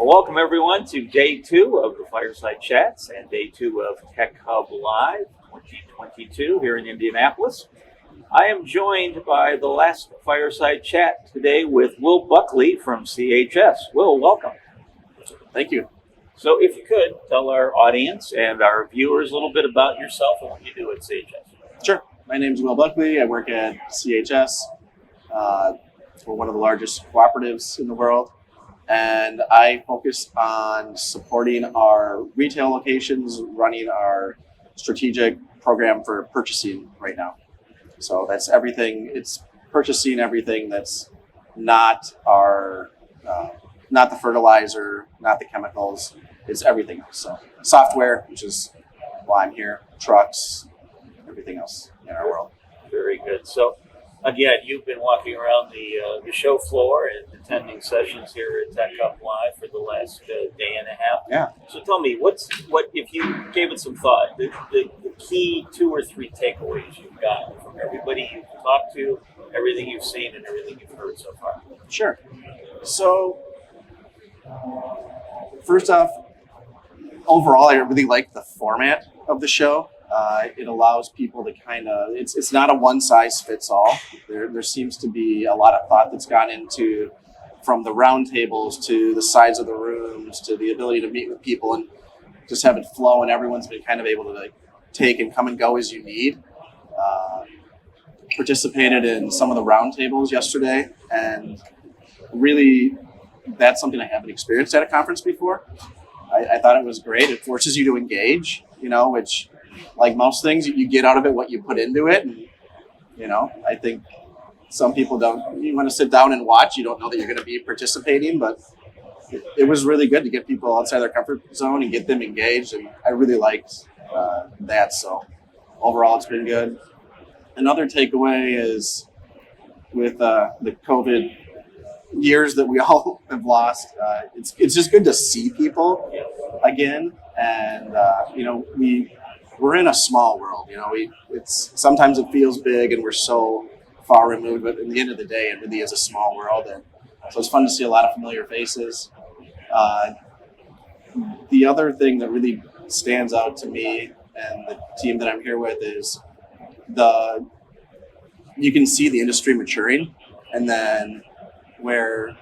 Well, welcome everyone to day 2 of the Fireside Chats and day 2 of Tech Hub Live 2022 here in Indianapolis. I am joined by the last Fireside Chat today with Will Buckley from CHS. Will, welcome. Thank you. So if you could, tell our audience and our viewers a little bit about yourself and what you do at CHS. Sure. My name is Will Buckley. I work at CHS. We're one of the largest cooperatives in the world. And I focus on supporting our retail locations, running our strategic program for purchasing right now. So that's everything. It's purchasing everything that's not not the fertilizer, not the chemicals. It's everything else. So software, which is why I'm here, trucks, everything else in our world. Very good. So again, you've been walking around the show floor and attending sessions here at Tech Hub Live for the last day and a half. Yeah. So tell me, what if you gave it some thought, the key 2 or 3 takeaways you've gotten from everybody you've talked to, everything you've seen, and everything you've heard so far? Sure. So first off, overall, I really like the format of the show. It allows people to it's not a one-size-fits-all. There seems to be a lot of thought that's gone into, from the round tables to the size of the rooms to the ability to meet with people and just have it flow, and everyone's been kind of able to take and come and go as you need. Participated in some of the round tables yesterday, and really that's something I haven't experienced at a conference before. I thought it was great. It forces you to engage, which, like most things, you get out of it what you put into it. And, I think some people don't. You want to sit down and watch. You don't know that you're going to be participating, but it was really good to get people outside their comfort zone and get them engaged. And I really liked that. So overall, it's been good. Another takeaway is with the COVID years that we all have lost, it's just good to see people again. And, we're in a small world, sometimes it feels big and we're so far removed, but in the end of the day, it really is a small world. And so it's fun to see a lot of familiar faces. The other thing that really stands out to me and the team that I'm here with is you can see the industry maturing, and then where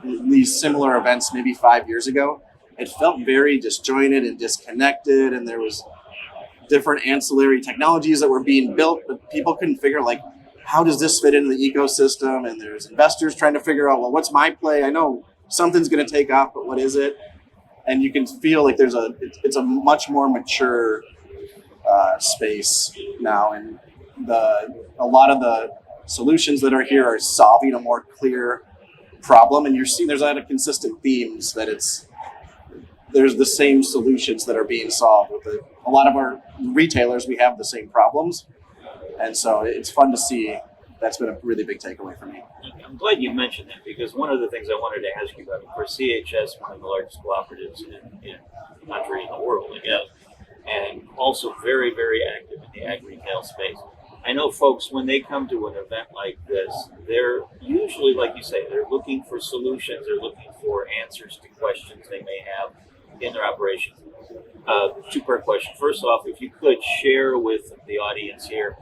these similar events maybe 5 years ago, it felt very disjointed and disconnected, and there was different ancillary technologies that were being built, but people couldn't figure how does this fit into the ecosystem? And there's investors trying to figure out, well, what's my play? I know something's going to take off, but what is it? And you can feel like it's a much more mature space now, and a lot of the solutions that are here are solving a more clear problem, and you're seeing there's a lot of consistent themes that there's the same solutions that are being solved with a lot of our retailers. We have the same problems, and so it's fun to see. That's been a really big takeaway for me. I'm glad you mentioned that, because one of the things I wanted to ask you about, of course, CHS, one of the largest cooperatives in the country, in the world, I guess, and also very, very active in the ag retail space. I know folks, when they come to an event like this, they're usually, like you say, they're looking for solutions. They're looking for answers to questions they may have in their operations. 2-part question. First off, if you could share with the audience here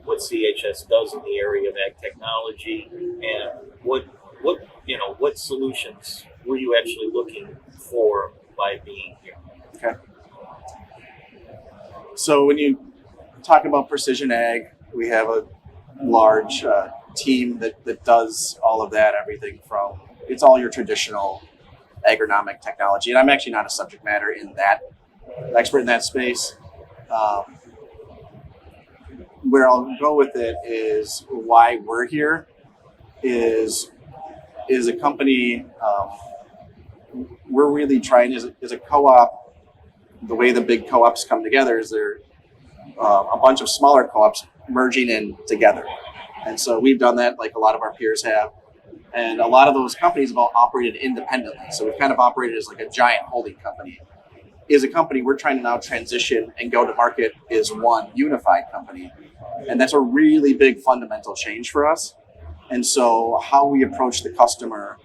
what CHS does in the area of ag technology, and what solutions were you actually looking for by being here? Okay. So when you talk about precision ag, we have a large team that does all of that, everything from, it's all your traditional agronomic technology. And I'm actually not a subject matter expert in that space. Where I'll go with it is why we're here is a company, we're really trying as a co-op. The way the big co-ops come together is they're a bunch of smaller co-ops merging in together. And so we've done that like a lot of our peers have. And a lot of those companies have all operated independently. So we've kind of operated as like a giant holding company. As a company, we're trying to now transition and go to market as one unified company. And that's a really big fundamental change for us. And so how we approach the customer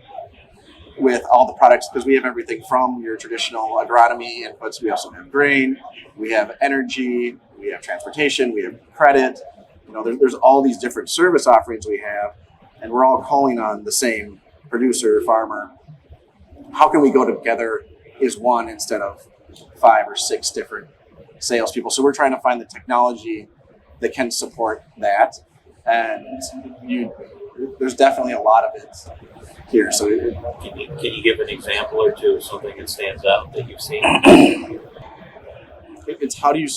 with all the products, because we have everything from your traditional agronomy inputs. We also have grain, we have energy, we have transportation, we have credit. There's all these different service offerings we have, and we're all calling on the same producer, farmer. How can we go together as one instead of 5 or 6 different salespeople? So we're trying to find the technology that can support that, and there's definitely a lot of it here. So can you give an example or two of something that stands out that you've seen? It's how do you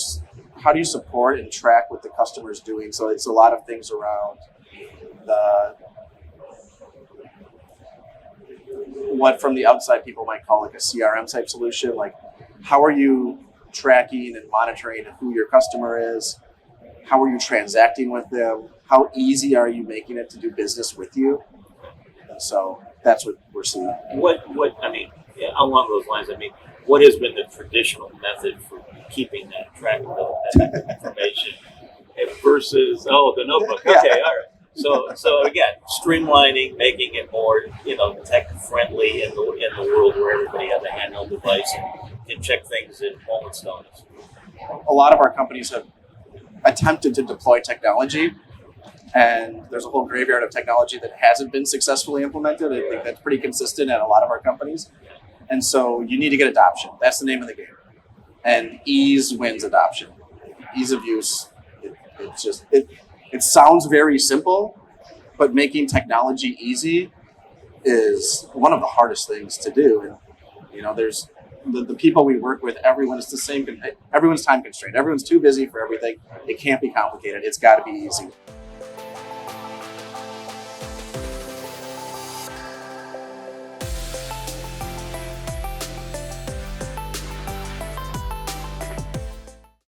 support and track what the customer is doing. So it's a lot of things around what from the outside people might call like a CRM type solution. Like, how are you tracking and monitoring who your customer is? How are you transacting with them? How easy are you making it to do business with you? So that's what we're seeing. Along those lines, what has been the traditional method for keeping that track of that information versus the notebook? Okay, all right. So again, streamlining, making it more tech friendly in the world where everybody has a handheld device and can check things in moments' notice. A lot of our companies have attempted to deploy technology, and there's a whole graveyard of technology that hasn't been successfully implemented. I think that's pretty consistent at a lot of our companies. And so you need to get adoption. That's the name of the game. And ease wins adoption. Ease of use. It sounds very simple, but making technology easy is one of the hardest things to do. And there's the people we work with. Everyone is the same. Everyone's time constrained. Everyone's too busy for everything. It can't be complicated. It's got to be easy.